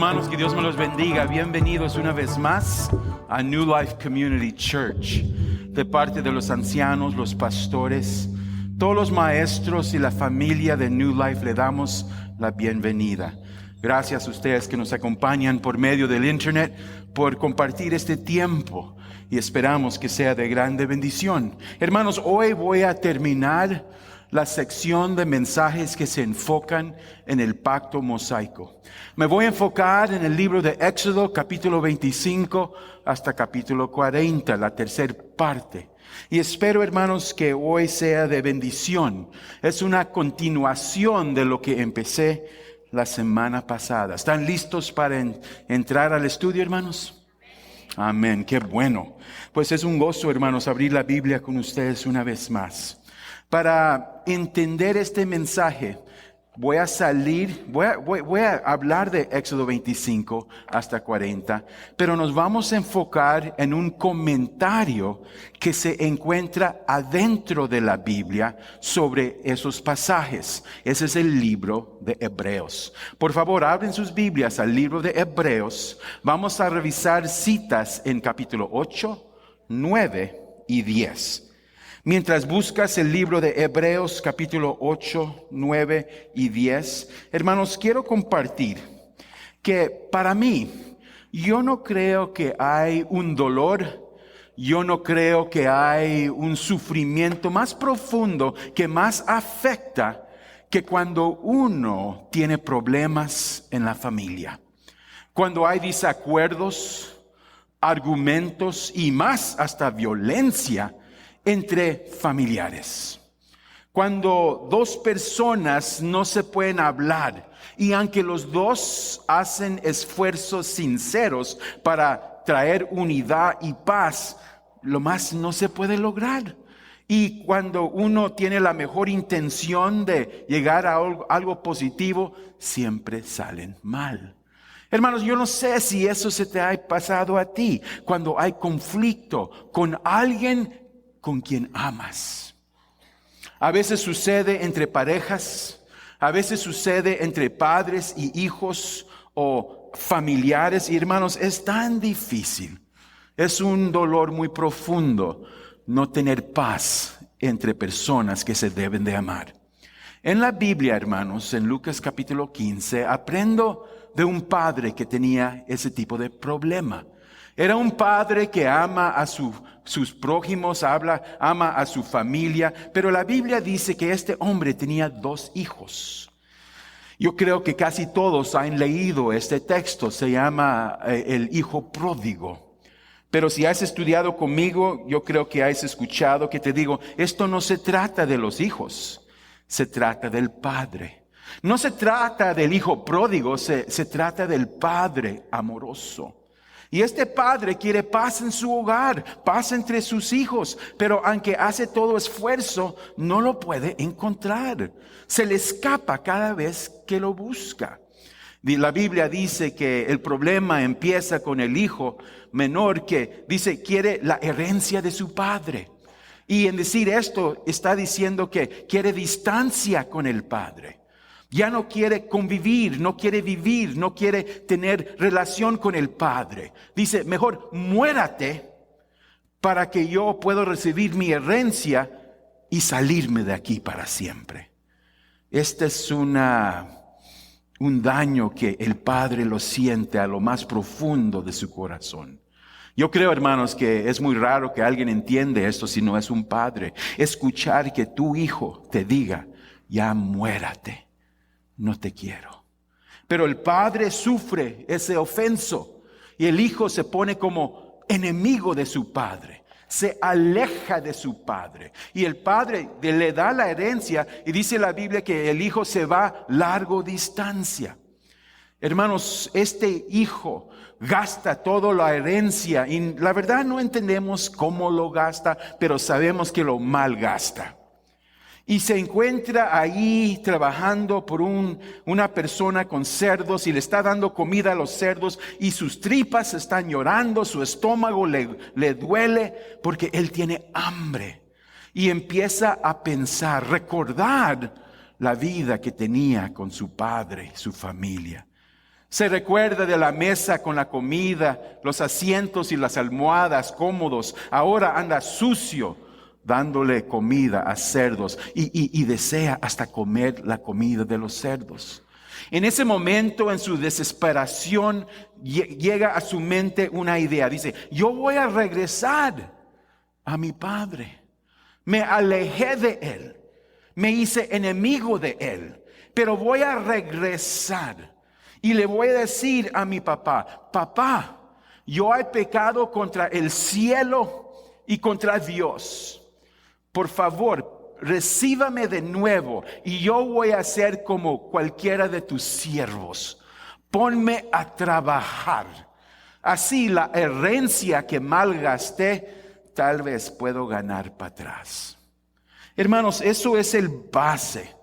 Hermanos, que Dios me los bendiga. Bienvenidos una vez más a New Life Community Church. De parte de los ancianos, los pastores, todos los maestros y la familia de New Life le damos la bienvenida. Gracias a ustedes que nos acompañan por medio del internet, por compartir este tiempo y esperamos que sea de grande bendición. Hermanos, hoy voy a terminar la sección de mensajes que se enfocan en el pacto mosaico. Me voy a enfocar en el libro de Éxodo, capítulo 25 hasta capítulo 40, la tercera parte. Y espero, hermanos, que hoy sea de bendición. Es una continuación de lo que empecé la semana pasada. ¿Están listos para entrar al estudio, hermanos? Amén, qué bueno. Pues es un gozo, hermanos, abrir la Biblia con ustedes una vez más. Para entender este mensaje, voy a hablar de Éxodo 25 hasta 40, pero nos vamos a enfocar en un comentario que se encuentra adentro de la Biblia sobre esos pasajes. Ese es el libro de Hebreos. Por favor, abren sus Biblias al libro de Hebreos. Vamos a revisar citas en capítulo 8, 9 y 10. Mientras buscas el libro de Hebreos capítulo 8, 9 y 10, hermanos, quiero compartir que para mí, yo no creo que hay un dolor, yo no creo que hay un sufrimiento más profundo que más afecta que cuando uno tiene problemas en la familia. Cuando hay desacuerdos, argumentos y más hasta violencia entre familiares. Cuando dos personas no se pueden hablar y aunque los dos hacen esfuerzos sinceros para traer unidad y paz, lo más no se puede lograr. Y cuando uno tiene la mejor intención de llegar a algo positivo, siempre salen mal. Hermanos, yo no sé si eso se te ha pasado a ti, cuando hay conflicto con alguien con quien amas. A veces sucede entre parejas, a veces sucede entre padres y hijos o familiares. Y hermanos, es tan difícil, es un dolor muy profundo no tener paz entre personas que se deben de amar. En la Biblia, hermanos, en Lucas capítulo 15, aprendo de un padre que tenía ese tipo de problema. Era un padre que ama a sus prójimos, ama a su familia, pero la Biblia dice que este hombre tenía 2 hijos. Yo creo que casi todos han leído este texto, se llama el hijo pródigo. Pero si has estudiado conmigo, yo creo que has escuchado que te digo, esto no se trata de los hijos, se trata del padre. No se trata del hijo pródigo, se trata del padre amoroso. Y este padre quiere paz en su hogar, paz entre sus hijos, pero aunque hace todo esfuerzo, no lo puede encontrar. Se le escapa cada vez que lo busca. La Biblia dice que el problema empieza con el hijo menor que dice quiere la herencia de su padre. Y en decir esto está diciendo que quiere distancia con el padre. Ya no quiere convivir, no quiere vivir, no quiere tener relación con el Padre. Dice, mejor muérate para que yo pueda recibir mi herencia y salirme de aquí para siempre. Este es un daño que el Padre lo siente a lo más profundo de su corazón. Yo creo, hermanos, que es muy raro que alguien entienda esto si no es un padre. Escuchar que tu hijo te diga, ya muérate. No te quiero. Pero el padre sufre ese ofenso y el hijo se pone como enemigo de su padre. Se aleja de su padre. Y el padre le da la herencia y dice la Biblia que el hijo se va largo distancia. Hermanos, este hijo gasta toda la herencia y la verdad no entendemos cómo lo gasta, pero sabemos que lo malgasta. Y se encuentra ahí trabajando por una persona con cerdos y le está dando comida a los cerdos y sus tripas están llorando, su estómago le duele porque él tiene hambre. Y empieza a pensar, recordar la vida que tenía con su padre, su familia. Se recuerda de la mesa con la comida, los asientos y las almohadas cómodos. Ahora anda sucio, dándole comida a cerdos y desea hasta comer la comida de los cerdos. En ese momento, en su desesperación, llega a su mente una idea. Dice, yo voy a regresar a mi padre. Me alejé de él, me hice enemigo de él, pero voy a regresar. Y le voy a decir a mi papá, papá, yo he pecado contra el cielo y contra Dios. Por favor, recíbame de nuevo y yo voy a ser como cualquiera de tus siervos. Ponme a trabajar. Así la herencia que malgasté, tal vez puedo ganar para atrás. Hermanos, eso es el base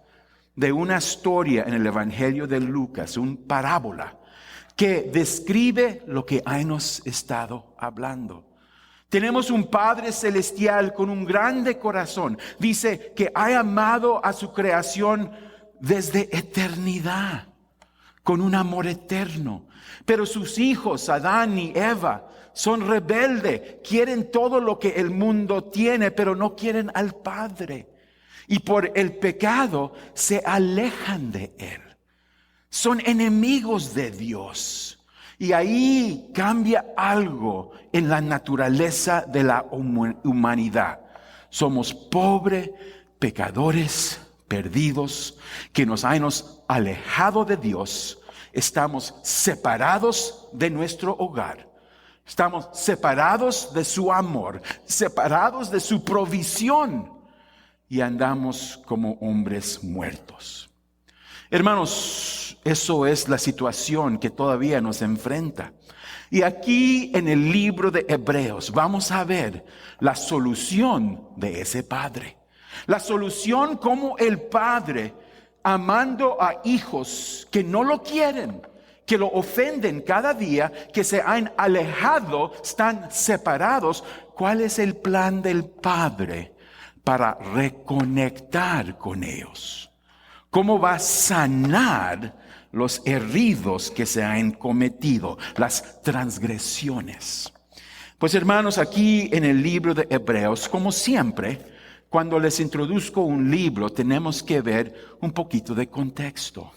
de una historia en el Evangelio de Lucas, una parábola que describe lo que hemos estado hablando. Tenemos un Padre Celestial con un grande corazón. Dice que ha amado a su creación desde eternidad, con un amor eterno. Pero sus hijos, Adán y Eva, son rebeldes, quieren todo lo que el mundo tiene, pero no quieren al Padre. Y por el pecado se alejan de Él. Son enemigos de Dios. Y ahí cambia algo en la naturaleza de la humanidad. Somos pobres, pecadores, perdidos, que nos hemos alejado de Dios. Estamos separados de nuestro hogar. Estamos separados de su amor, separados de su provisión. Y andamos como hombres muertos. Hermanos, eso es la situación que todavía nos enfrenta. Y aquí en el libro de Hebreos vamos a ver la solución de ese padre. La solución como el padre, amando a hijos que no lo quieren, que lo ofenden cada día, que se han alejado, están separados. ¿Cuál es el plan del padre para reconectar con ellos? ¿Cómo va a sanar los heridos que se han cometido, las transgresiones? Pues hermanos, aquí en el libro de Hebreos, como siempre, cuando les introduzco un libro, tenemos que ver un poquito de contexto.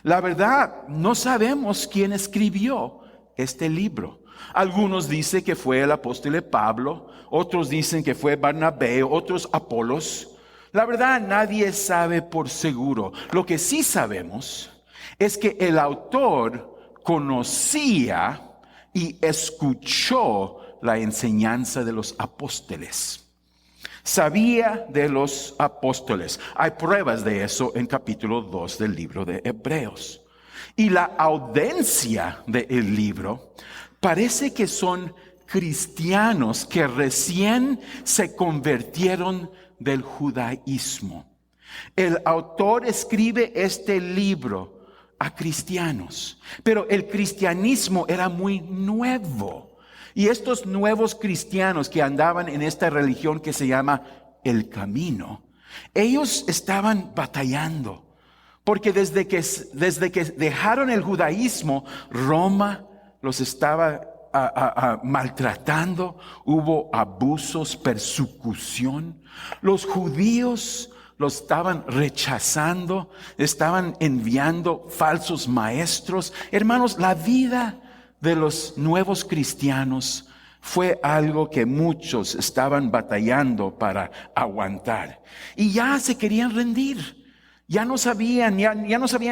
La verdad, no sabemos quién escribió este libro. Algunos dicen que fue el apóstol Pablo, otros dicen que fue Bernabé, otros Apolos. La verdad, nadie sabe por seguro. Lo que sí sabemos es que el autor conocía y escuchó la enseñanza de los apóstoles. Sabía de los apóstoles. Hay pruebas de eso en capítulo 2 del libro de Hebreos. Y la audiencia del libro parece que son cristianos que recién se convirtieron del judaísmo. El autor escribe este libro a cristianos, pero el cristianismo era muy nuevo. Y estos nuevos cristianos que andaban en esta religión que se llama el camino, ellos estaban batallando, porque desde que dejaron el judaísmo, Roma los estaba maltratando, hubo abusos, persecución. Los judíos los estaban rechazando, estaban enviando falsos maestros. Hermanos, la vida de los nuevos cristianos fue algo que muchos estaban batallando para aguantar. Y ya se querían rendir. Ya no sabían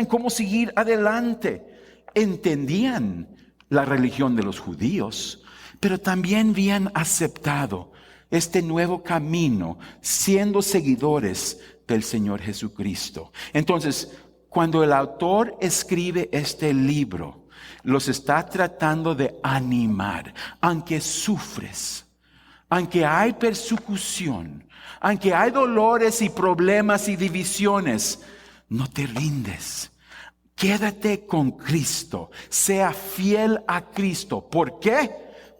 cómo seguir adelante. Entendían la religión de los judíos, pero también habían aceptado este nuevo camino, siendo seguidores del Señor Jesucristo. Entonces, cuando el autor escribe este libro, los está tratando de animar, aunque sufres, aunque hay persecución, aunque hay dolores y problemas y divisiones, no te rindes. Quédate con Cristo, sea fiel a Cristo. ¿Por qué?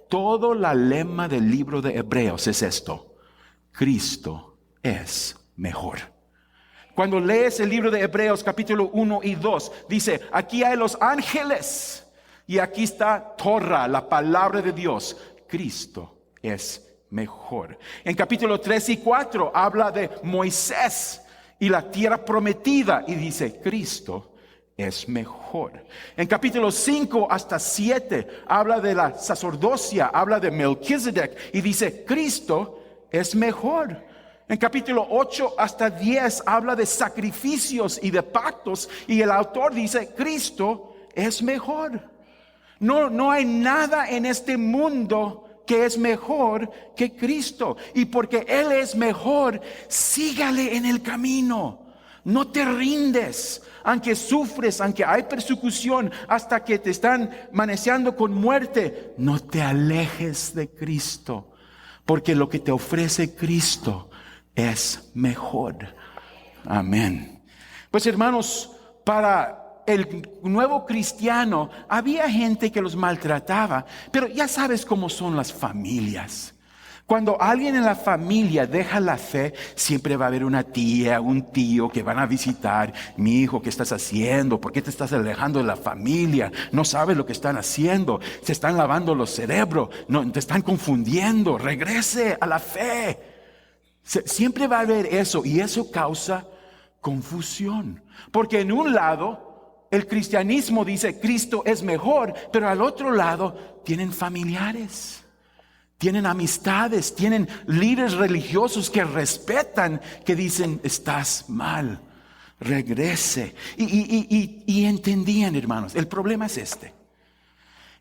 Todo la lema del libro de Hebreos es esto: Cristo es mejor. Cuando lees el libro de Hebreos capítulo 1 y 2, dice, aquí hay los ángeles y aquí está Torah, la palabra de Dios. Cristo es mejor. En capítulo 3 y 4 habla de Moisés y la tierra prometida y dice, Cristo es mejor. En capítulo 5 hasta 7 habla de la sacerdocia, habla de Melquisedec y dice, Cristo es mejor. En capítulo 8 hasta 10 habla de sacrificios y de pactos y el autor dice, Cristo es mejor. No hay nada en este mundo que es mejor que Cristo. Y porque Él es mejor, sígale en el camino. No te rindes, aunque sufres, aunque hay persecución, hasta que te están manejando con muerte. No te alejes de Cristo, porque lo que te ofrece Cristo es mejor. Amén. Pues hermanos, para el nuevo cristiano había gente que los maltrataba, pero ya sabes cómo son las familias. Cuando alguien en la familia deja la fe, siempre va a haber una tía, un tío que van a visitar. Mi hijo, ¿qué estás haciendo? ¿Por qué te estás alejando de la familia? No sabes lo que están haciendo. Se están lavando los cerebros. No, te están confundiendo. Regrese a la fe. Siempre va a haber eso y eso causa confusión. Porque en un lado el cristianismo dice Cristo es mejor, pero al otro lado tienen familiares. Tienen amistades, tienen líderes religiosos que respetan, que dicen, estás mal, regrese. Y entendían, hermanos, el problema es este,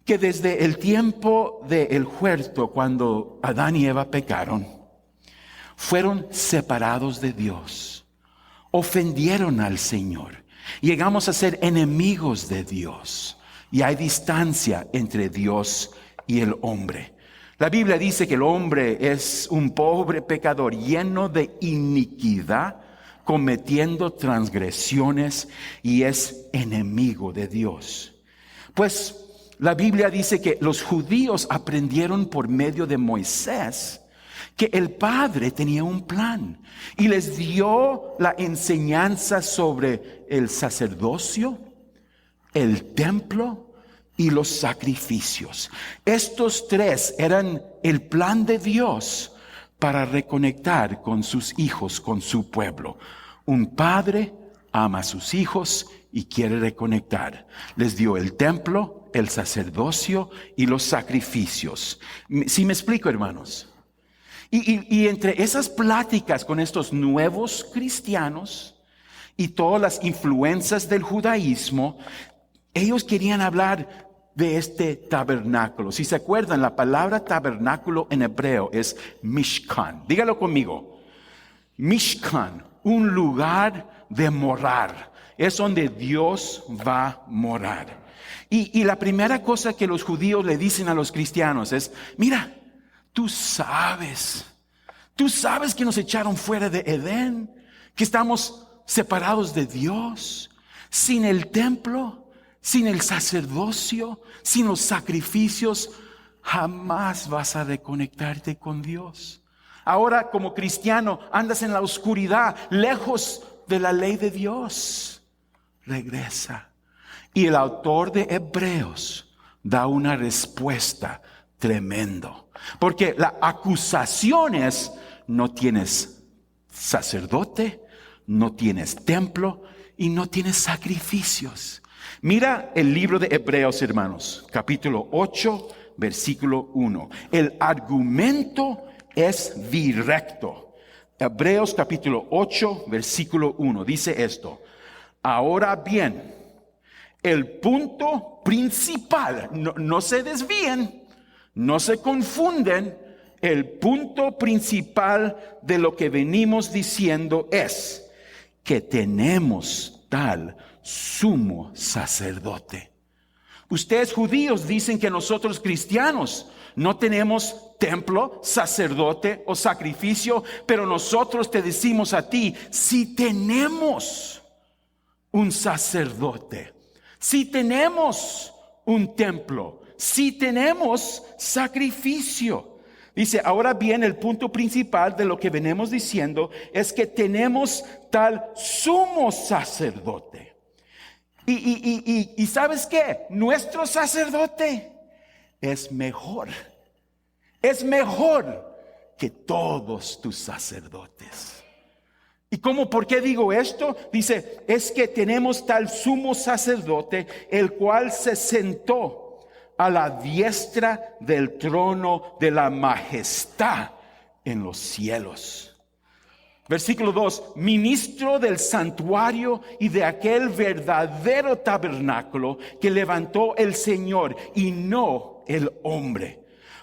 que desde el tiempo del huerto, cuando Adán y Eva pecaron, fueron separados de Dios, ofendieron al Señor, llegamos a ser enemigos de Dios, y hay distancia entre Dios y el hombre. La Biblia dice que el hombre es un pobre pecador lleno de iniquidad, cometiendo transgresiones y es enemigo de Dios. Pues la Biblia dice que los judíos aprendieron por medio de Moisés que el Padre tenía un plan y les dio la enseñanza sobre el sacerdocio, el templo y los sacrificios. Estos tres eran el plan de Dios para reconectar con sus hijos, con su pueblo. Un padre ama a sus hijos y quiere reconectar. Les dio el templo, el sacerdocio y los sacrificios. ¿Sí me explico, hermanos? Y entre esas pláticas con estos nuevos cristianos y todas las influencias del judaísmo, ellos querían hablar de este tabernáculo. Si se acuerdan, la palabra tabernáculo en hebreo es Mishkan. Dígalo conmigo. Mishkan, un lugar de morar. Es donde Dios va a morar. Y la primera cosa que los judíos le dicen a los cristianos es, mira, tú sabes que nos echaron fuera de Edén, que estamos separados de Dios, sin el templo, sin el sacerdocio, sin los sacrificios, jamás vas a reconectarte con Dios. Ahora como cristiano andas en la oscuridad, lejos de la ley de Dios. Regresa. Y el autor de Hebreos da una respuesta tremendo. Porque la acusación es, no tienes sacerdote, no tienes templo y no tienes sacrificios. Mira el libro de Hebreos, hermanos, capítulo 8, versículo 1. El argumento es directo. Hebreos capítulo 8, versículo 1. Dice esto. Ahora bien, el punto principal, no se desvíen, no se confunden. El punto principal de lo que venimos diciendo es que tenemos tal sumo sacerdote. Ustedes judíos dicen que nosotros cristianos no tenemos templo, sacerdote o sacrificio, pero nosotros te decimos a ti, si tenemos un sacerdote, si tenemos un templo, si tenemos sacrificio. Dice, ahora bien, el punto principal de lo que venimos diciendo es que tenemos tal sumo sacerdote. Y ¿sabes qué? Nuestro sacerdote es mejor. Es mejor que todos tus sacerdotes. ¿Y cómo? ¿Por qué digo esto? Dice, es que tenemos tal sumo sacerdote, el cual se sentó a la diestra del trono de la majestad en los cielos. Versículo 2, ministro del santuario y de aquel verdadero tabernáculo que levantó el Señor y no el hombre.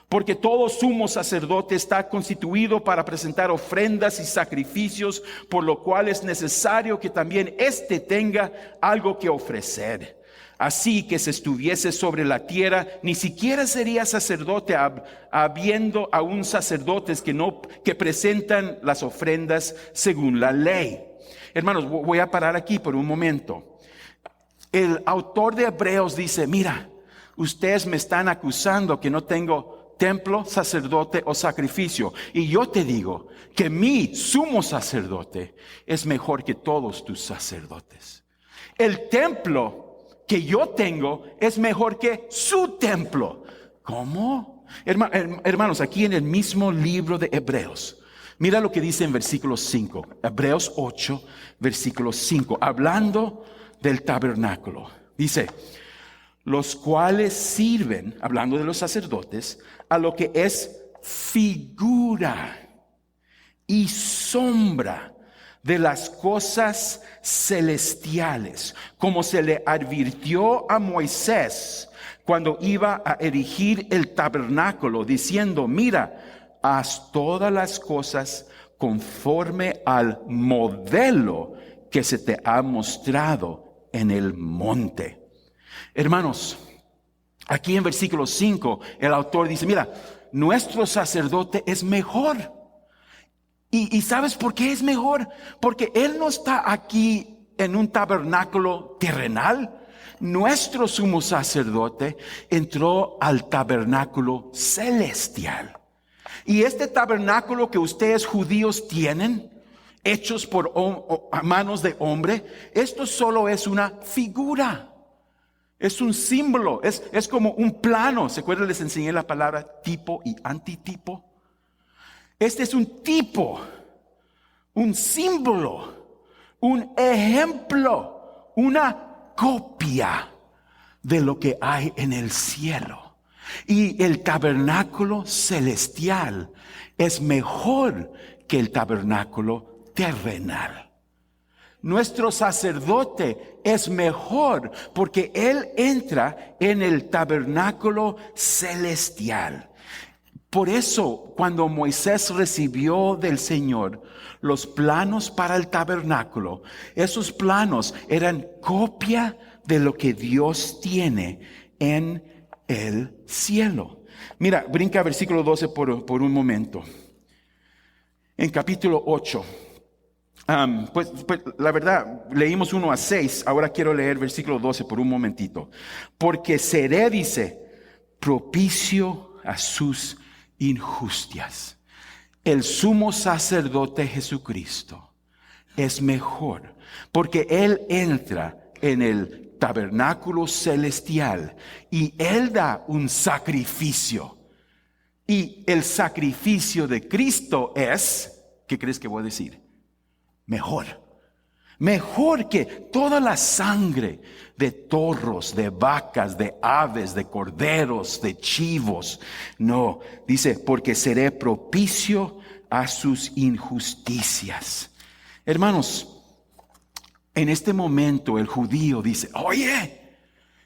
Porque todo sumo sacerdote está constituido para presentar ofrendas y sacrificios, por lo cual es necesario que también éste tenga algo que ofrecer. Así que si estuviese sobre la tierra, ni siquiera sería sacerdote, habiendo aún sacerdotes que presentan las ofrendas según la ley. Hermanos, voy a parar aquí por un momento. El autor de Hebreos dice, mira, ustedes me están acusando que no tengo templo, sacerdote o sacrificio. Y yo te digo que mi sumo sacerdote es mejor que todos tus sacerdotes. El templo que yo tengo es mejor que su templo. ¿Cómo? Hermanos, aquí en el mismo libro de Hebreos, mira lo que dice en versículo 5, Hebreos 8, versículo 5, hablando del tabernáculo. Dice, los cuales sirven, hablando de los sacerdotes, a lo que es figura y sombra de las cosas celestiales, como se le advirtió a Moisés cuando iba a erigir el tabernáculo, diciendo, mira, haz todas las cosas conforme al modelo que se te ha mostrado en el monte. Hermanos, aquí en versículo 5, el autor dice, mira, nuestro sacerdote es mejor. ¿Y sabes por qué es mejor? Porque Él no está aquí en un tabernáculo terrenal. Nuestro sumo sacerdote entró al tabernáculo celestial. Y este tabernáculo que ustedes judíos tienen, hechos por manos de hombre, esto solo es una figura. Es un símbolo, es como un plano. ¿Se acuerdan? Les enseñé la palabra tipo y antitipo. Este es un tipo, un símbolo, un ejemplo, una copia de lo que hay en el cielo. Y el tabernáculo celestial es mejor que el tabernáculo terrenal. Nuestro sacerdote es mejor porque Él entra en el tabernáculo celestial. Por eso, cuando Moisés recibió del Señor los planos para el tabernáculo, esos planos eran copia de lo que Dios tiene en el cielo. Mira, brinca versículo 12 por un momento. En capítulo 8. Pues la verdad, leímos 1 a 6, ahora quiero leer versículo 12 por un momentito. Porque seré, dice, propicio a sus injusticias. El sumo sacerdote Jesucristo es mejor, porque Él entra en el tabernáculo celestial y Él da un sacrificio. Y el sacrificio de Cristo es, ¿qué crees que voy a decir? Mejor. Mejor que toda la sangre de toros, de vacas, de aves, de corderos, de chivos. No, dice, porque seré propicio a sus injusticias. Hermanos, en este momento el judío dice, oye,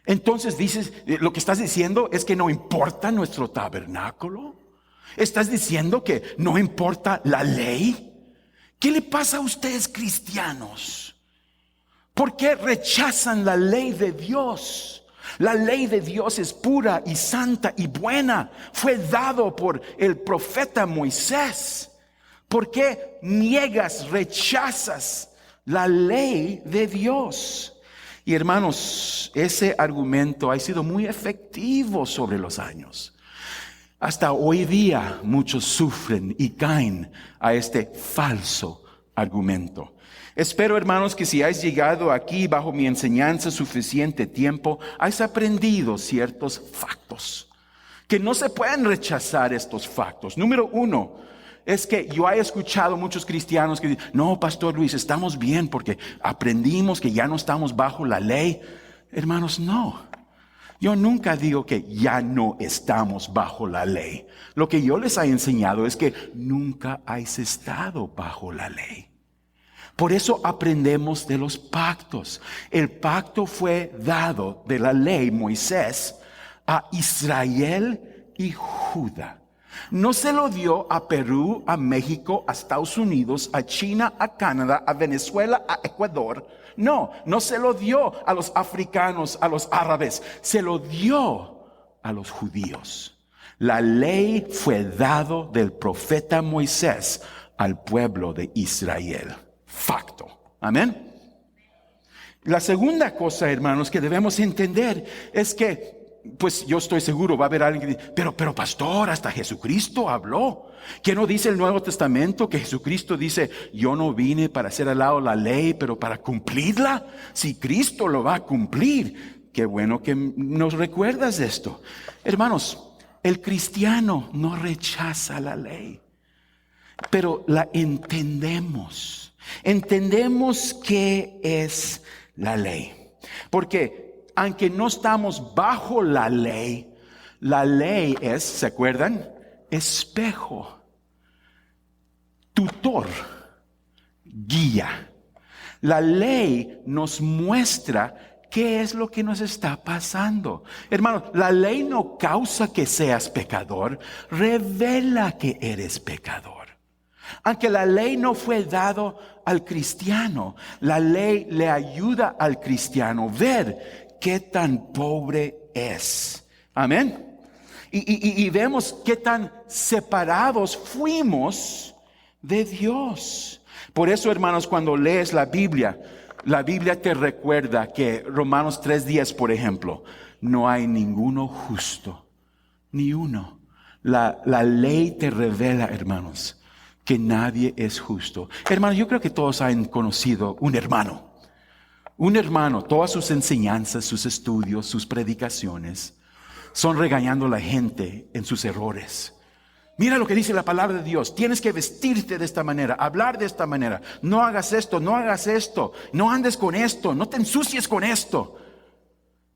entonces dices, lo que estás diciendo es que no importa nuestro tabernáculo. ¿Estás diciendo que no importa la ley? ¿Qué le pasa a ustedes cristianos? ¿Por qué rechazan la ley de Dios? La ley de Dios es pura y santa y buena. Fue dado por el profeta Moisés. ¿Por qué niegas, rechazas la ley de Dios? Y hermanos, ese argumento ha sido muy efectivo sobre los años. Hasta hoy día muchos sufren y caen a este falso argumento. Espero, hermanos, que si has llegado aquí bajo mi enseñanza suficiente tiempo, has aprendido ciertos factos, que no se pueden rechazar estos factos. Número uno, es que yo he escuchado muchos cristianos que dicen, no, Pastor Luis, estamos bien porque aprendimos que ya no estamos bajo la ley. Hermanos, no. Yo nunca digo que ya no estamos bajo la ley. Lo que yo les he enseñado es que nunca has estado bajo la ley. Por eso aprendemos de los pactos. El pacto fue dado de la ley Moisés a Israel y Judá. No se lo dio a Perú, a México, a Estados Unidos, a China, a Canadá, a Venezuela, a Ecuador. No se lo dio a los africanos, a los árabes. Se lo dio a los judíos. La ley fue dado del profeta Moisés al pueblo de Israel. Facto. Amén. La segunda cosa, hermanos, que debemos entender es que, pues yo estoy seguro, va a haber alguien que dice, pero pastor, hasta Jesucristo habló. ¿Qué no dice el Nuevo Testamento? Que Jesucristo dice, yo no vine para hacer al lado la ley, pero para cumplirla. Si Cristo lo va a cumplir, qué bueno que nos recuerdas de esto. Hermanos, el cristiano no rechaza la ley, pero la entendemos. Entendemos qué es la ley. Porque aunque no estamos bajo la ley es, ¿se acuerdan? Espejo, tutor, guía. La ley nos muestra qué es lo que nos está pasando. Hermanos, la ley no causa que seas pecador, revela que eres pecador. Aunque la ley no fue dado al cristiano, la ley le ayuda al cristiano a ver qué tan pobre es. Amén. Y vemos qué tan separados fuimos de Dios. Por eso, hermanos, cuando lees la Biblia te recuerda que Romanos 3:10, por ejemplo, no hay ninguno justo, ni uno. La ley te revela, hermanos, que nadie es justo. Hermanos, yo creo que todos han conocido un hermano, todas sus enseñanzas, sus estudios, sus predicaciones, son regañando a la gente en sus errores. Mira lo que dice la palabra de Dios. Tienes que vestirte de esta manera, hablar de esta manera. No hagas esto, no andes con esto, no te ensucies con esto.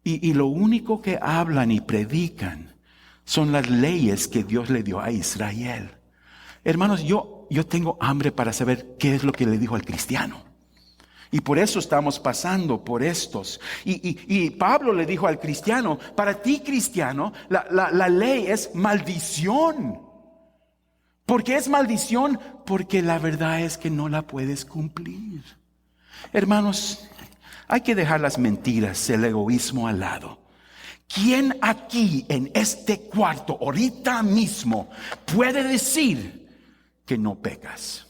Y lo único que hablan y predican son las leyes que Dios le dio a Israel. Hermanos, yo tengo hambre para saber qué es lo que le dijo al cristiano. Y por eso estamos pasando por estos. Y Pablo le dijo al cristiano, para ti, cristiano, la ley es maldición. ¿Por qué es maldición? Porque la verdad es que no la puedes cumplir. Hermanos, hay que dejar las mentiras, el egoísmo al lado. ¿Quién aquí en este cuarto, ahorita mismo, puede decir que no pecas?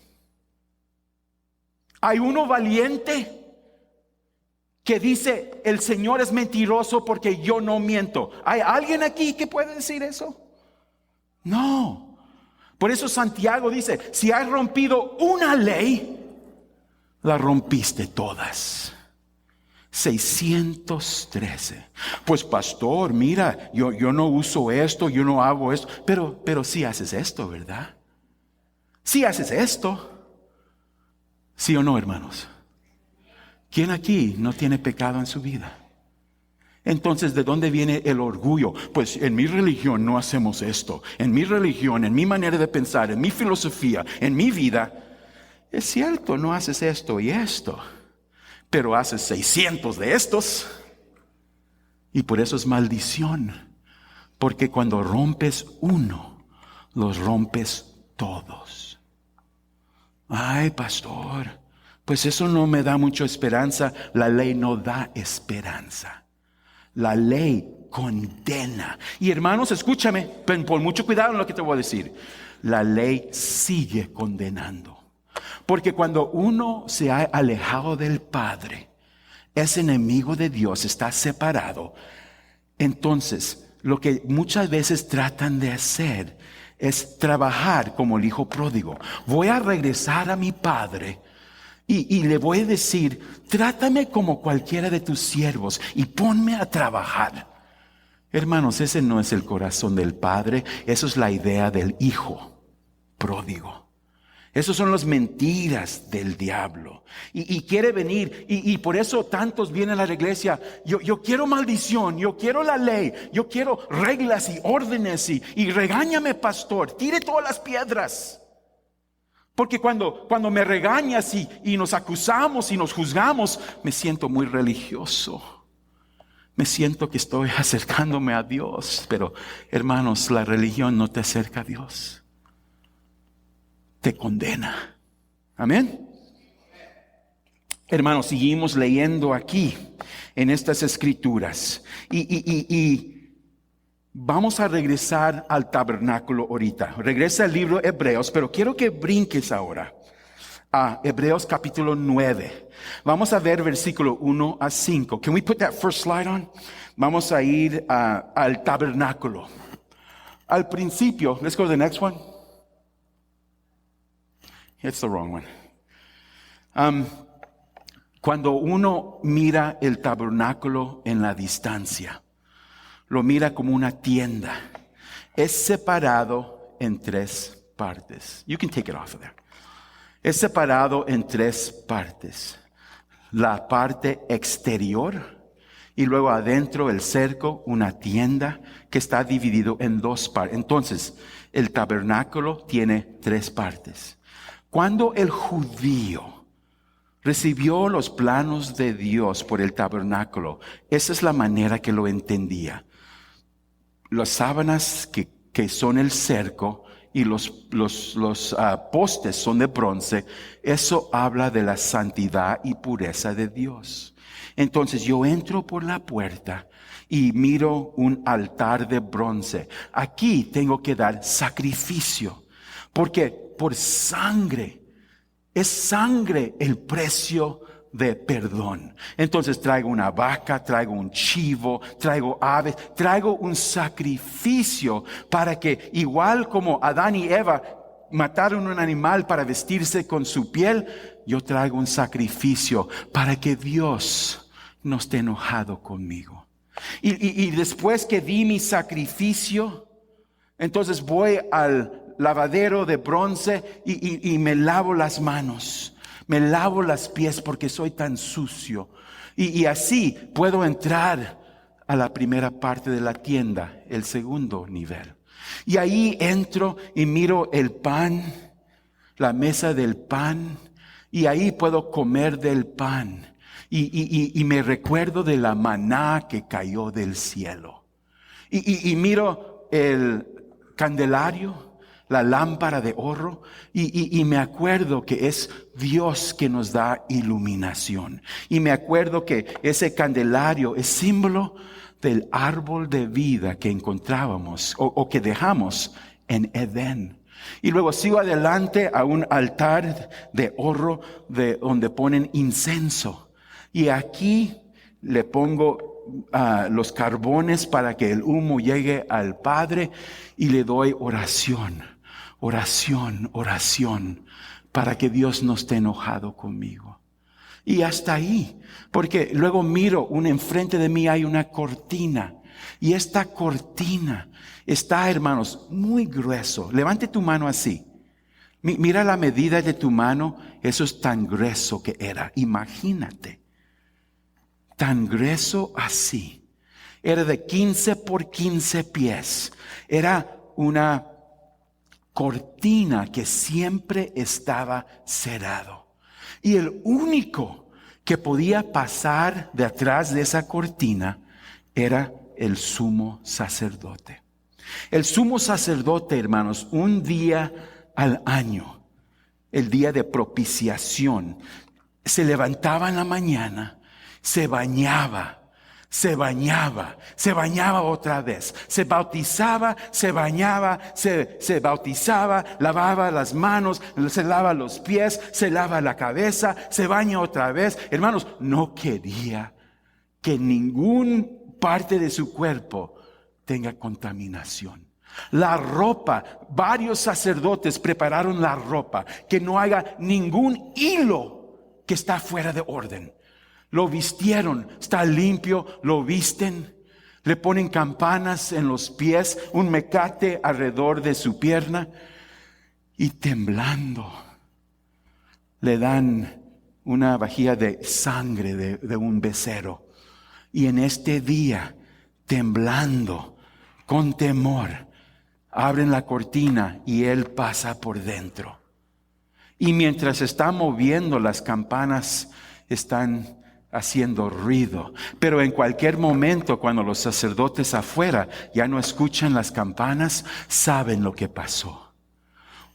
Hay uno valiente que dice, el Señor es mentiroso porque yo no miento. ¿Hay alguien aquí que puede decir eso? No. Por eso Santiago dice, si has rompido una ley, la rompiste todas. 613. Pues pastor, mira, yo no uso esto, yo no hago esto, pero sí haces esto, ¿verdad? Sí haces esto. ¿Sí o no, hermanos? ¿Quién aquí no tiene pecado en su vida? Entonces, ¿de dónde viene el orgullo? Pues en mi religión no hacemos esto. En mi religión, en mi manera de pensar, en mi filosofía, en mi vida. Es cierto, no haces esto y esto, pero haces 600 de estos. Y por eso es maldición. Porque cuando rompes uno, los rompes todos. Ay, pastor, pues eso no me da mucha esperanza. La ley no da esperanza. La ley condena. Y hermanos, escúchame, pon mucho cuidado en lo que te voy a decir. La ley sigue condenando. Porque cuando uno se ha alejado del Padre, es enemigo de Dios, está separado. Entonces, lo que muchas veces tratan de hacer es trabajar como el hijo pródigo. Voy a regresar a mi padre y le voy a decir, trátame como cualquiera de tus siervos y ponme a trabajar. Hermanos, ese no es el corazón del padre, eso es la idea del hijo pródigo. Esas son las mentiras del diablo. Y quiere venir, y por eso tantos vienen a la iglesia. Yo quiero maldición, yo quiero la ley, yo quiero reglas y órdenes, y regáñame, pastor, tire todas las piedras. Porque cuando me regañas y nos acusamos y nos juzgamos, me siento muy religioso. Me siento que estoy acercándome a Dios. Pero, hermanos, la religión no te acerca a Dios. Te condena. Amén. Hermanos, seguimos leyendo aquí en estas escrituras. Y vamos a regresar al tabernáculo ahorita. Regresa al libro de Hebreos, pero quiero que brinques ahora a Hebreos capítulo 9. Vamos a ver versículo 1 a 5. Can we put that first slide on? Vamos a ir al tabernáculo. Al principio, let's go to the next one. It's the wrong one. Cuando uno mira el tabernáculo en la distancia, lo mira como una tienda. Es separado en tres partes. You can take it off of there. Es separado en tres partes. La parte exterior y luego adentro el cerco, una tienda que está dividido en dos partes. Entonces, el tabernáculo tiene tres partes. Cuando el judío recibió los planos de Dios por el tabernáculo, esa es la manera que lo entendía. Las sábanas que son el cerco y los postes son de bronce, eso habla de la santidad y pureza de Dios. Entonces yo entro por la puerta y miro un altar de bronce. Aquí tengo que dar sacrificio, porque por sangre, es sangre el precio de perdón. Entonces traigo una vaca, traigo un chivo, traigo aves, traigo un sacrificio para que igual como Adán y Eva mataron un animal para vestirse con su piel, yo traigo un sacrificio para que Dios no esté enojado conmigo. Y después que di mi sacrificio, entonces voy al lavadero de bronce y me lavo las manos, me lavo las pies porque soy tan sucio. Y así puedo entrar a la primera parte de la tienda, el segundo nivel. Y ahí entro y miro el pan, la mesa del pan, y ahí puedo comer del pan. Y me recuerdo de la maná que cayó del cielo. Y miro el candelario, la lámpara de oro, y me acuerdo que es Dios que nos da iluminación. Y me acuerdo que ese candelario es símbolo del árbol de vida que encontrábamos o que dejamos en Edén. Y luego sigo adelante a un altar de oro donde ponen incienso. Y aquí le pongo los carbones para que el humo llegue al Padre y le doy oración. Oración, oración, para que Dios no esté enojado conmigo. Y hasta ahí, porque luego miro, enfrente de mí hay una cortina. Y esta cortina está, hermanos, muy grueso. Levante tu mano así. Mira la medida de tu mano, eso es tan grueso que era. Imagínate, tan grueso así. Era de 15 por 15 pies. Era una cortina que siempre estaba cerrado. Y el único que podía pasar de atrás de esa cortina era el sumo sacerdote. El sumo sacerdote, hermanos, un día al año, el día de propiciación, se levantaba en la mañana, se bañaba otra vez, se bautizaba, se bañaba, se bautizaba, lavaba las manos, se lava los pies, se lava la cabeza, se baña otra vez. Hermanos, no quería que ningún parte de su cuerpo tenga contaminación. La ropa, varios sacerdotes prepararon la ropa, que no haya ningún hilo que está fuera de orden. Lo vistieron, está limpio, lo visten. Le ponen campanas en los pies, un mecate alrededor de su pierna. Y temblando, le dan una vajilla de sangre de un becerro. Y en este día, temblando, con temor, abren la cortina y él pasa por dentro. Y mientras está moviendo, las campanas están haciendo ruido. Pero en cualquier momento, cuando los sacerdotes afuera ya no escuchan las campanas, saben lo que pasó.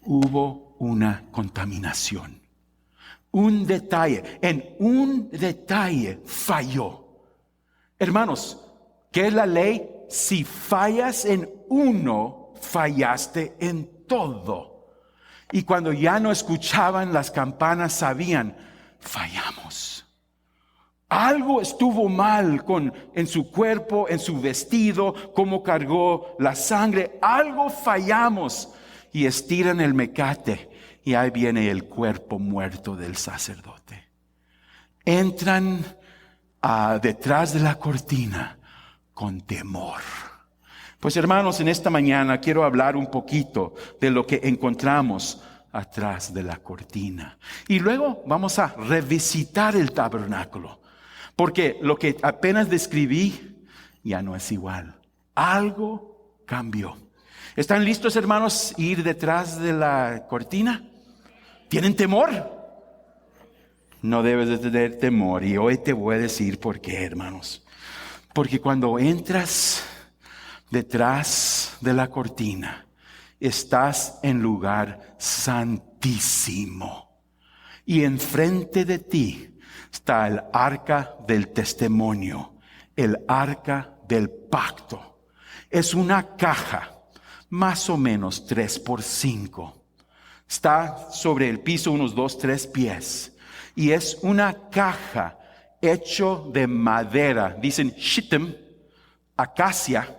Hubo una contaminación. Un detalle, en un detalle falló. Hermanos, ¿qué es la ley? Si fallas en uno, fallaste en todo. Y cuando ya no escuchaban las campanas, sabían, fallamos. Algo estuvo mal en su cuerpo, en su vestido, cómo cargó la sangre. Algo fallamos. Y estiran el mecate y ahí viene el cuerpo muerto del sacerdote. Entran detrás de la cortina con temor. Pues hermanos, en esta mañana quiero hablar un poquito de lo que encontramos atrás de la cortina. Y luego vamos a revisitar el tabernáculo. Porque lo que apenas describí ya no es igual. Algo cambió. ¿Están listos, hermanos, ir detrás de la cortina? ¿Tienen temor? No debes de tener temor. Y hoy te voy a decir por qué, hermanos. Porque cuando entras detrás de la cortina, estás en lugar santísimo. Y enfrente de ti está el arca del testimonio, el arca del pacto. Es una caja, más o menos 3x5. Está sobre el piso unos 2-3 pies. Y es una caja hecho de madera. Dicen shittim, acacia,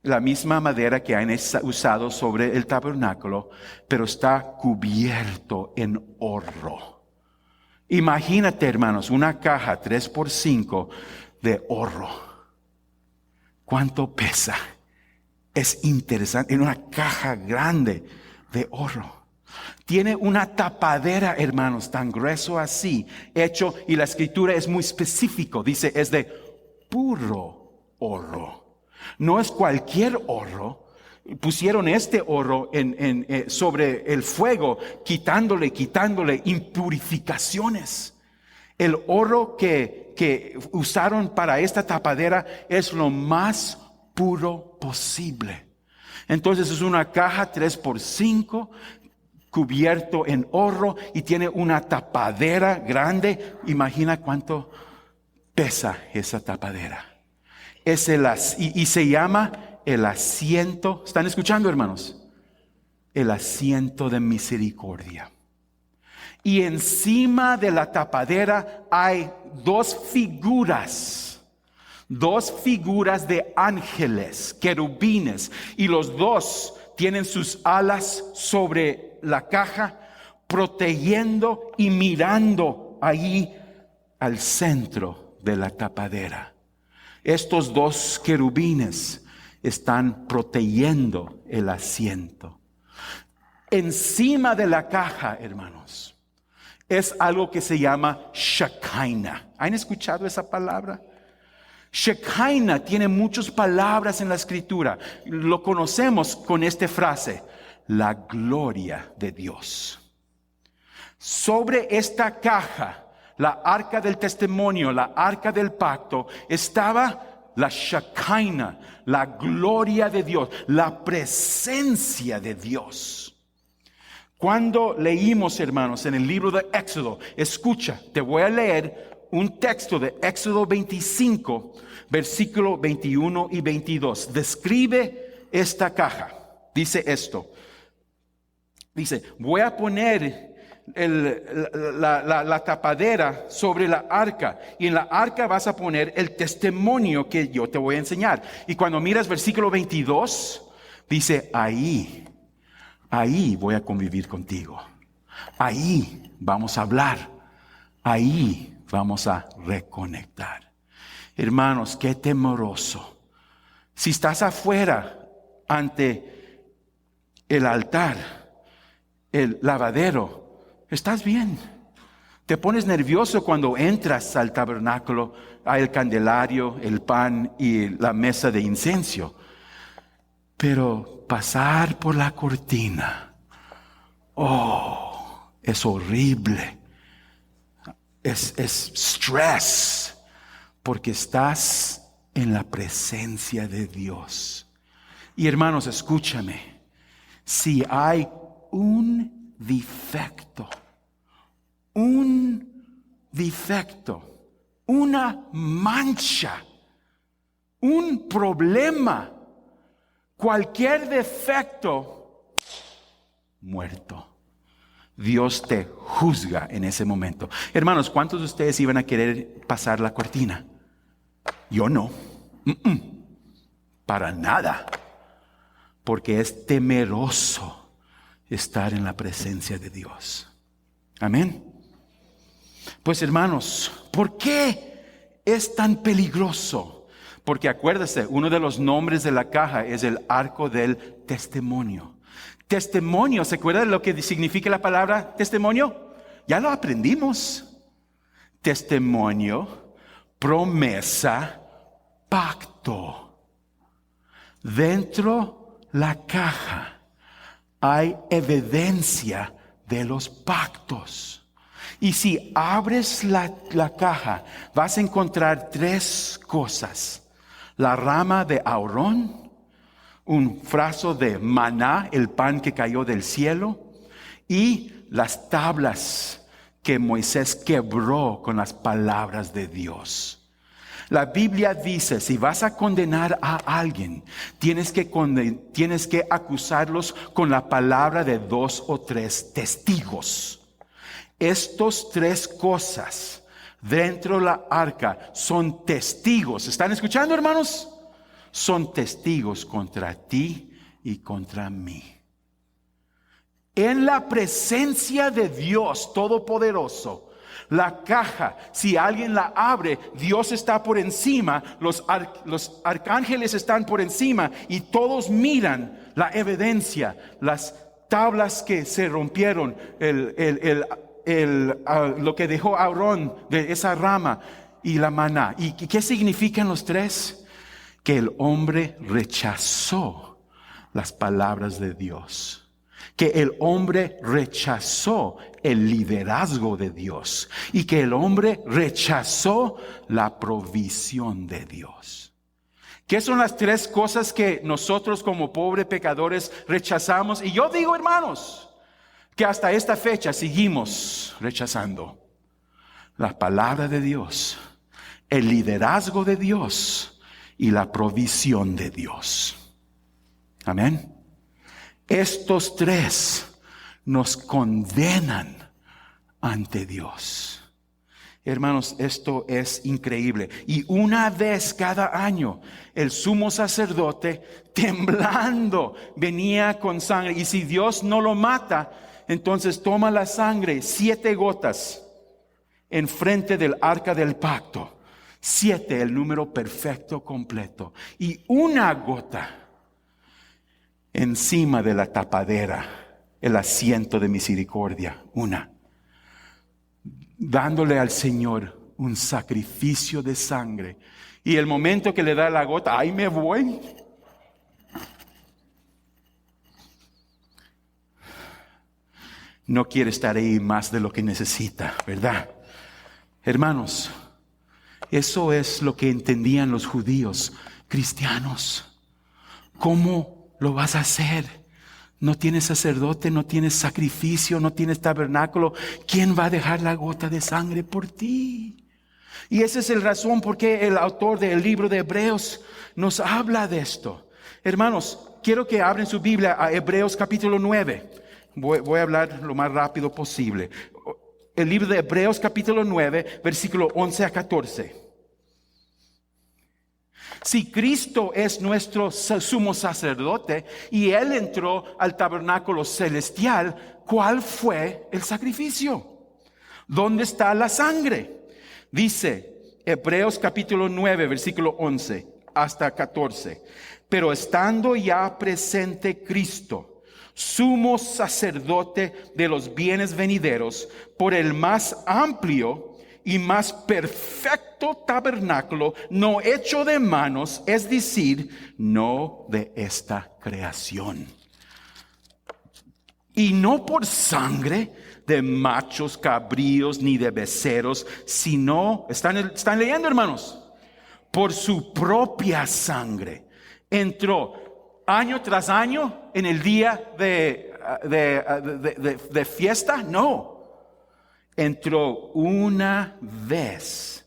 la misma madera que han usado sobre el tabernáculo, pero está cubierto en oro. Imagínate, hermanos, una caja 3x5 de oro. ¿Cuánto pesa? Es interesante, en una caja grande de oro. Tiene una tapadera, hermanos, tan grueso así, hecho, y la escritura es muy específico, dice, es de puro oro. No es cualquier oro. Pusieron este oro sobre el fuego, quitándole impurificaciones. El oro que usaron para esta tapadera es lo más puro posible. Entonces es una caja 3x5 cubierto en oro y tiene una tapadera grande. Imagina cuánto pesa esa tapadera. Y se llama el asiento. ¿Están escuchando, hermanos? El asiento de misericordia. Y encima de la tapadera hay dos figuras de ángeles, querubines, y los dos tienen sus alas sobre la caja, protegiendo y mirando ahí al centro de la tapadera. Estos dos querubines están protegiendo el asiento. Encima de la caja, hermanos, es algo que se llama Shekinah. ¿Han escuchado esa palabra? Shekinah tiene muchas palabras en la escritura. Lo conocemos con esta frase: la gloria de Dios. Sobre esta caja, la arca del testimonio, la arca del pacto, estaba la Shekinah, la gloria de Dios, la presencia de Dios. Cuando leímos, hermanos, en el libro de Éxodo, escucha, te voy a leer un texto de Éxodo 25, versículo 21 y 22. Describe esta caja. Dice esto. Dice, voy a poner la tapadera sobre la arca, y en la arca vas a poner el testimonio que yo te voy a enseñar. Y cuando miras versículo 22, dice, ahí voy a convivir contigo, ahí vamos a hablar, ahí vamos a reconectar. Hermanos, qué temeroso. Si estás afuera ante el altar, el lavadero, estás bien. Te pones nervioso cuando entras al tabernáculo, al candelario, el pan y la mesa de incienso. Pero pasar por la cortina, es horrible. Es stress, porque estás en la presencia de Dios. Y hermanos, escúchame, si hay un defecto, una mancha, un problema, cualquier defecto, muerto. Dios te juzga en ese momento. Hermanos, ¿cuántos de ustedes iban a querer pasar la cortina? Yo no. Para nada. Porque es temeroso estar en la presencia de Dios. Amén. Pues hermanos, ¿por qué es tan peligroso? Porque acuérdese, uno de los nombres de la caja es el arco del testimonio. Testimonio, ¿se acuerda de lo que significa la palabra testimonio? Ya lo aprendimos. Testimonio, promesa, pacto. Dentro la caja hay evidencia de los pactos. Y si abres la caja, vas a encontrar 3 cosas. La rama de Aarón, un frasco de maná, el pan que cayó del cielo, y las tablas que Moisés quebró con las palabras de Dios. La Biblia dice, si vas a condenar a alguien, tienes que acusarlos con la palabra de 2 o 3 testigos. Estos 3 cosas dentro de la arca son testigos. ¿Están escuchando, hermanos? Son testigos contra ti y contra mí. En la presencia de Dios Todopoderoso, la caja, si alguien la abre, Dios está por encima, los arcángeles están por encima y todos miran la evidencia, las tablas que se rompieron, lo que dejó Aarón de esa rama y la maná. ¿Y qué significan los 3? Que el hombre rechazó las palabras de Dios, que el hombre rechazó el liderazgo de Dios y que el hombre rechazó la provisión de Dios. ¿Qué son las 3 cosas que nosotros como pobres pecadores rechazamos? Y yo digo, hermanos, que hasta esta fecha seguimos rechazando la palabra de Dios, el liderazgo de Dios y la provisión de Dios. Amén. Estos 3 nos condenan ante Dios. Hermanos, esto es increíble. Y una vez cada año, el sumo sacerdote, temblando, venía con sangre. Y si Dios no lo mata, entonces toma la sangre, 7 gotas, enfrente del arca del pacto. 7, el número perfecto completo. Y 1 gota encima de la tapadera, el asiento de misericordia. 1. Dándole al Señor un sacrificio de sangre. Y el momento que le da la gota, ¡ay, me voy! No quiere estar ahí más de lo que necesita, ¿verdad? Hermanos, eso es lo que entendían los judíos cristianos. ¿Cómo lo vas a hacer? No tienes sacerdote, no tienes sacrificio, no tienes tabernáculo. ¿Quién va a dejar la gota de sangre por ti? Y esa es la razón por qué el autor del libro de Hebreos nos habla de esto. Hermanos, quiero que abren su Biblia a Hebreos capítulo 9. Voy a hablar lo más rápido posible. El libro de Hebreos capítulo 9, versículo 11 a 14. Si Cristo es nuestro sumo sacerdote y Él entró al tabernáculo celestial, ¿cuál fue el sacrificio? ¿Dónde está la sangre? Dice Hebreos capítulo 9, versículo 11 hasta 14. Pero estando ya presente Cristo, sumo sacerdote de los bienes venideros, por el más amplio y más perfecto tabernáculo, no hecho de manos, es decir, no de esta creación. Y no por sangre de machos cabríos ni de becerros, sino, ¿están leyendo, hermanos? Por su propia sangre. Entró año tras año en el día de fiesta, no. Entró una vez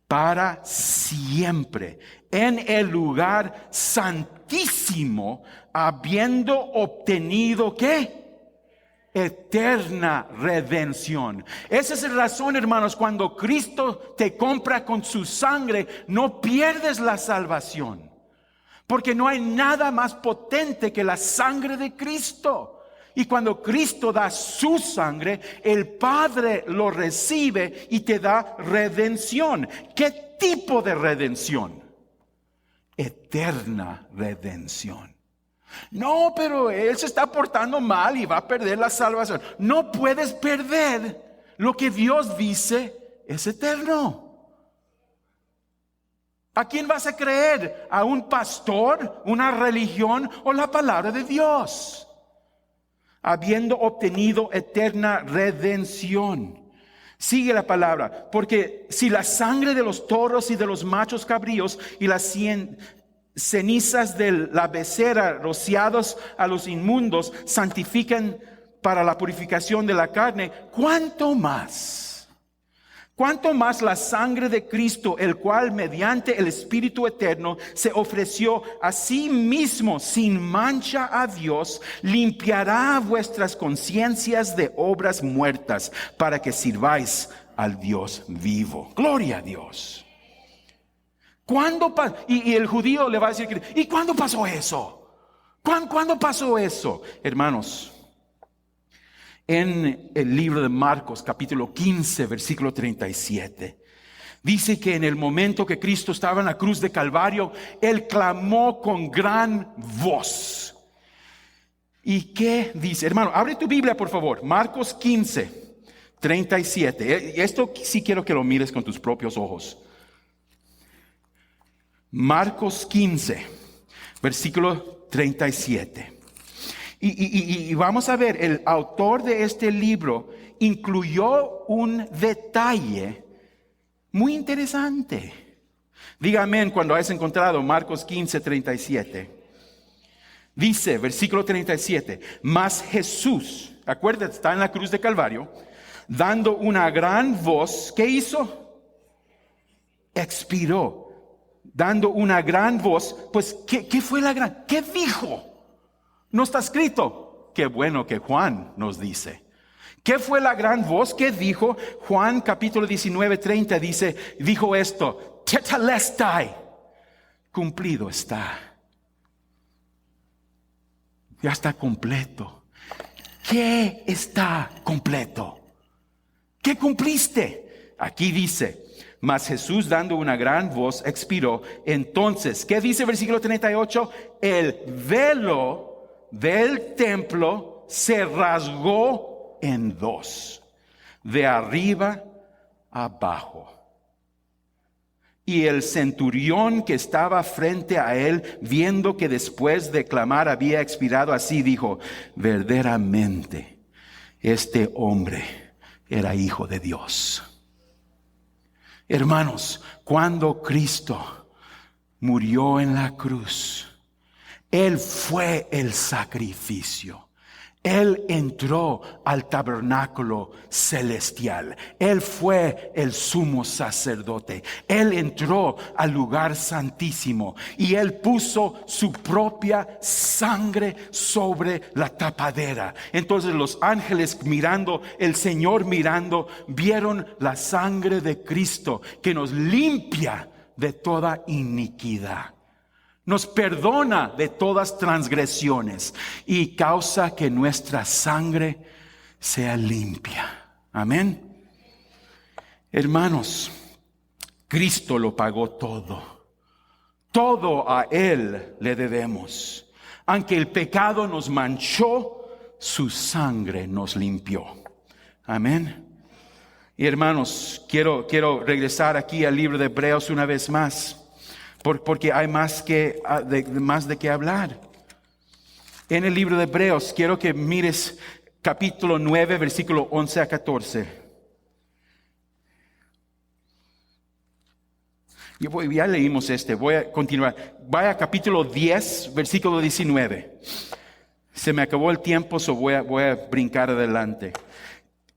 para siempre en el lugar santísimo, habiendo obtenido ¿qué? Eterna redención. Esa es la razón, hermanos, cuando Cristo te compra con su sangre, no pierdes la salvación. Porque no hay nada más potente que la sangre de Cristo. Y cuando Cristo da su sangre, el Padre lo recibe y te da redención. ¿Qué tipo de redención? Eterna redención. No, pero él se está portando mal y va a perder la salvación. No puedes perder lo que Dios dice es eterno. ¿A quién vas a creer? ¿A un pastor, una religión o la palabra de Dios? Habiendo obtenido eterna redención. Sigue la palabra. Porque si la sangre de los toros y de los machos cabríos y las cenizas de la becerra rociados a los inmundos santifican para la purificación de la carne, ¿cuánto más la sangre de Cristo, el cual mediante el Espíritu eterno se ofreció a sí mismo sin mancha a Dios, limpiará vuestras conciencias de obras muertas para que sirváis al Dios vivo? Gloria a Dios. Y el judío le va a decir, ¿y cuándo pasó eso? ¿Cuándo pasó eso? Hermanos, en el libro de Marcos, capítulo 15, versículo 37, dice que en el momento que Cristo estaba en la cruz de Calvario, Él clamó con gran voz. ¿Y qué dice? Hermano, abre tu Biblia, por favor. Marcos 15, 37. Esto sí quiero que lo mires con tus propios ojos. Marcos 15, versículo 37. Y vamos a ver, el autor de este libro incluyó un detalle muy interesante. Dígame cuando hayas encontrado Marcos 15, 37. Dice, versículo 37, mas Jesús, acuérdate, está en la cruz de Calvario, dando una gran voz, ¿qué hizo? Expiró. Dando una gran voz, pues, ¿qué fue la gran? ¿Qué dijo? No está escrito. Qué bueno que Juan nos dice. ¿Qué fue la gran voz que dijo? Juan capítulo 19, 30 dijo esto, tetelestai, cumplido está. Ya está completo. ¿Qué está completo? ¿Qué cumpliste? Aquí dice, mas Jesús dando una gran voz expiró. Entonces, ¿qué dice versículo 38? El velo del templo se rasgó en dos, de arriba a abajo. Y el centurión que estaba frente a él, viendo que después de clamar había expirado, así dijo, verdaderamente este hombre era hijo de Dios. Hermanos, cuando Cristo murió en la cruz, Él fue el sacrificio. Él entró al tabernáculo celestial. Él fue el sumo sacerdote. Él entró al lugar santísimo y Él puso su propia sangre sobre la tapadera. Entonces los ángeles mirando, el Señor mirando, vieron la sangre de Cristo que nos limpia de toda iniquidad. Nos perdona de todas transgresiones y causa que nuestra sangre sea limpia. Amén. Hermanos, Cristo lo pagó todo. Todo a Él le debemos. Aunque el pecado nos manchó, su sangre nos limpió. Amén. Y hermanos, quiero regresar aquí al libro de Hebreos una vez más. Porque hay más de qué hablar. En el libro de Hebreos, quiero que mires capítulo 9, versículo 11 a 14. Ya leímos voy a continuar. Vaya a capítulo 10, versículo 19. Se me acabó el tiempo, voy a brincar adelante.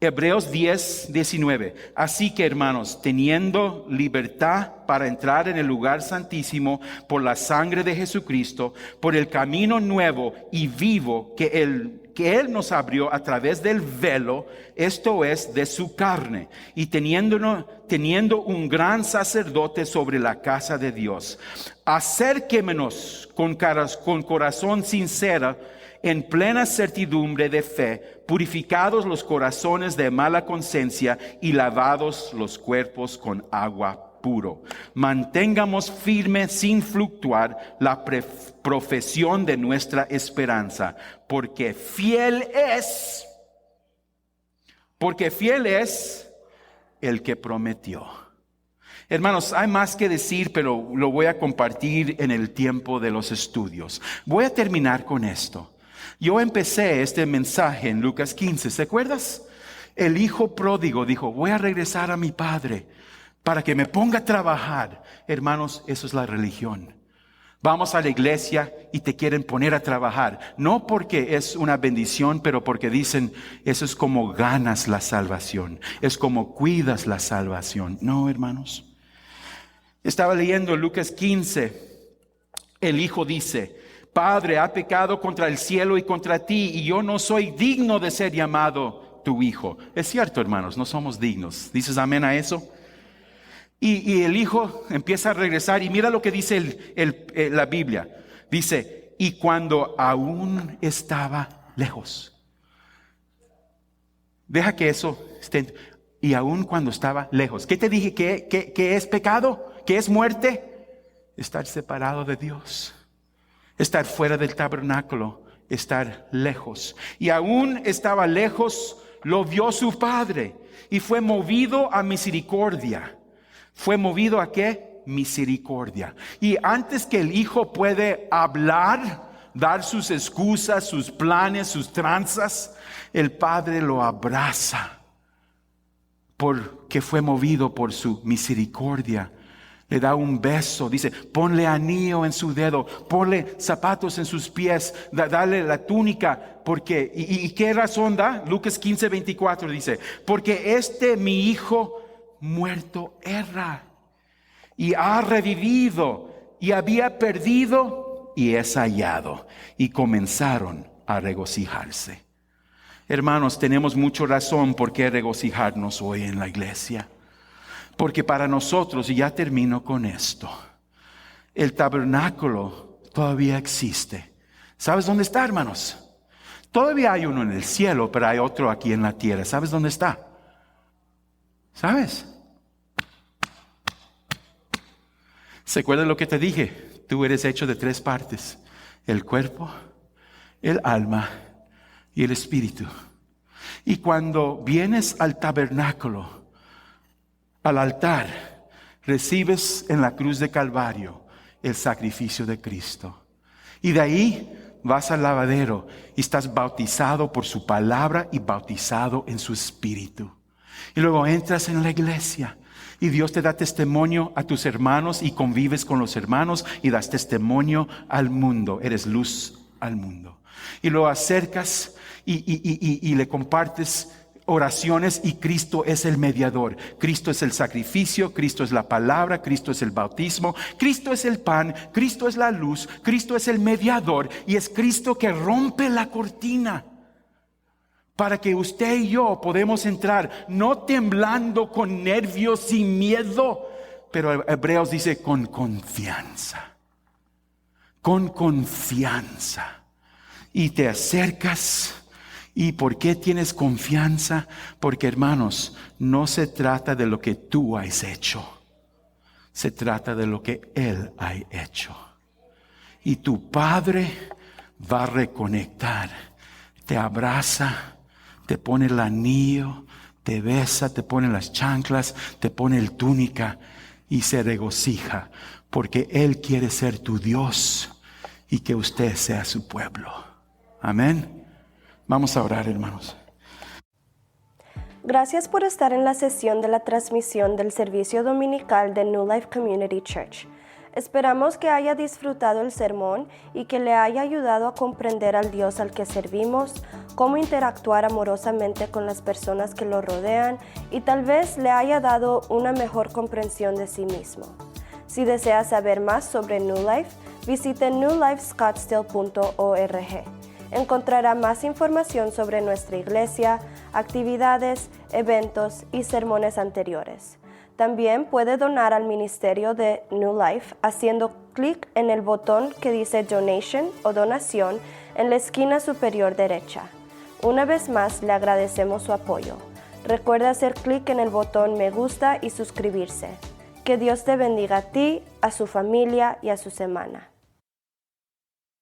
Hebreos 10, 19. Así que, hermanos, teniendo libertad para entrar en el lugar santísimo por la sangre de Jesucristo, por el camino nuevo y vivo que Él nos abrió a través del velo, esto es, de su carne, y teniendo un gran sacerdote sobre la casa de Dios, acérquemonos con corazón sincero, en plena certidumbre de fe, purificados los corazones de mala conciencia y lavados los cuerpos con agua puro. Mantengamos firme sin fluctuar la profesión de nuestra esperanza, porque fiel es el que prometió. Hermanos, hay más que decir, pero lo voy a compartir en el tiempo de los estudios. Voy a terminar con esto. Yo empecé este mensaje en Lucas 15, ¿se acuerdas? El hijo pródigo dijo, voy a regresar a mi padre para que me ponga a trabajar. Hermanos, eso es la religión. Vamos a la iglesia y te quieren poner a trabajar. No porque es una bendición, pero porque dicen, eso es como ganas la salvación. Es como cuidas la salvación. No, hermanos. Estaba leyendo Lucas 15. El hijo dice, Padre, ha pecado contra el cielo y contra ti, y yo no soy digno de ser llamado tu hijo. Es cierto, hermanos, no somos dignos. ¿Dices amén a eso? Y el hijo empieza a regresar, y mira lo que dice la Biblia. Dice, y cuando aún estaba lejos. Deja que eso esté. Y aún cuando estaba lejos. ¿Qué te dije? ¿Qué es pecado? ¿Qué es muerte? Estar separado de Dios. Estar fuera del tabernáculo, estar lejos. Y aún estaba lejos, lo vio su padre y fue movido a misericordia. ¿Fue movido a qué? Misericordia. Y antes que el hijo puede hablar, dar sus excusas, sus planes, sus tranzas, el padre lo abraza porque fue movido por su misericordia. Le da un beso, dice, ponle anillo en su dedo, ponle zapatos en sus pies, dale la túnica, porque, ¿y qué razón da? Lucas 15, 24 dice, porque mi hijo muerto era, y ha revivido, y había perdido, y es hallado, y comenzaron a regocijarse. Hermanos, tenemos mucha razón por qué regocijarnos hoy en la iglesia. Porque para nosotros, y ya termino con esto, el tabernáculo todavía existe. ¿Sabes dónde está, hermanos? Todavía hay uno en el cielo, pero hay otro aquí en la tierra. ¿Sabes dónde está? ¿Sabes? ¿Se acuerdan lo que te dije? Tú eres hecho de 3 partes: el cuerpo, el alma y el espíritu. Y cuando vienes al tabernáculo, al altar, recibes en la cruz de Calvario el sacrificio de Cristo. Y de ahí vas al lavadero y estás bautizado por su palabra y bautizado en su espíritu. Y luego entras en la iglesia y Dios te da testimonio a tus hermanos y convives con los hermanos y das testimonio al mundo. Eres luz al mundo. Y lo acercas y le compartes oraciones y Cristo es el mediador. Cristo es el sacrificio, Cristo es la palabra, Cristo es el bautismo, Cristo es el pan, Cristo es la luz, Cristo es el mediador y es Cristo que rompe la cortina para que usted y yo podemos entrar, no temblando con nervios y miedo, pero Hebreos dice con confianza. Con confianza. Y te acercas. ¿Y por qué tienes confianza? Porque, hermanos, no se trata de lo que tú has hecho. Se trata de lo que Él ha hecho. Y tu Padre va a reconectar. Te abraza, te pone el anillo, te besa, te pone las chanclas, te pone el túnica y se regocija. Porque Él quiere ser tu Dios y que usted sea su pueblo. Amén. Vamos a orar, hermanos. Gracias por estar en la sesión de la transmisión del servicio dominical de New Life Community Church. Esperamos que haya disfrutado el sermón y que le haya ayudado a comprender al Dios al que servimos, cómo interactuar amorosamente con las personas que lo rodean y tal vez le haya dado una mejor comprensión de sí mismo. Si desea saber más sobre New Life, visite newlifescottsdale.org. Encontrará más información sobre nuestra iglesia, actividades, eventos y sermones anteriores. También puede donar al ministerio de New Life haciendo clic en el botón que dice Donation o Donación en la esquina superior derecha. Una vez más, le agradecemos su apoyo. Recuerda hacer clic en el botón Me gusta y suscribirse. Que Dios te bendiga a ti, a su familia y a su semana.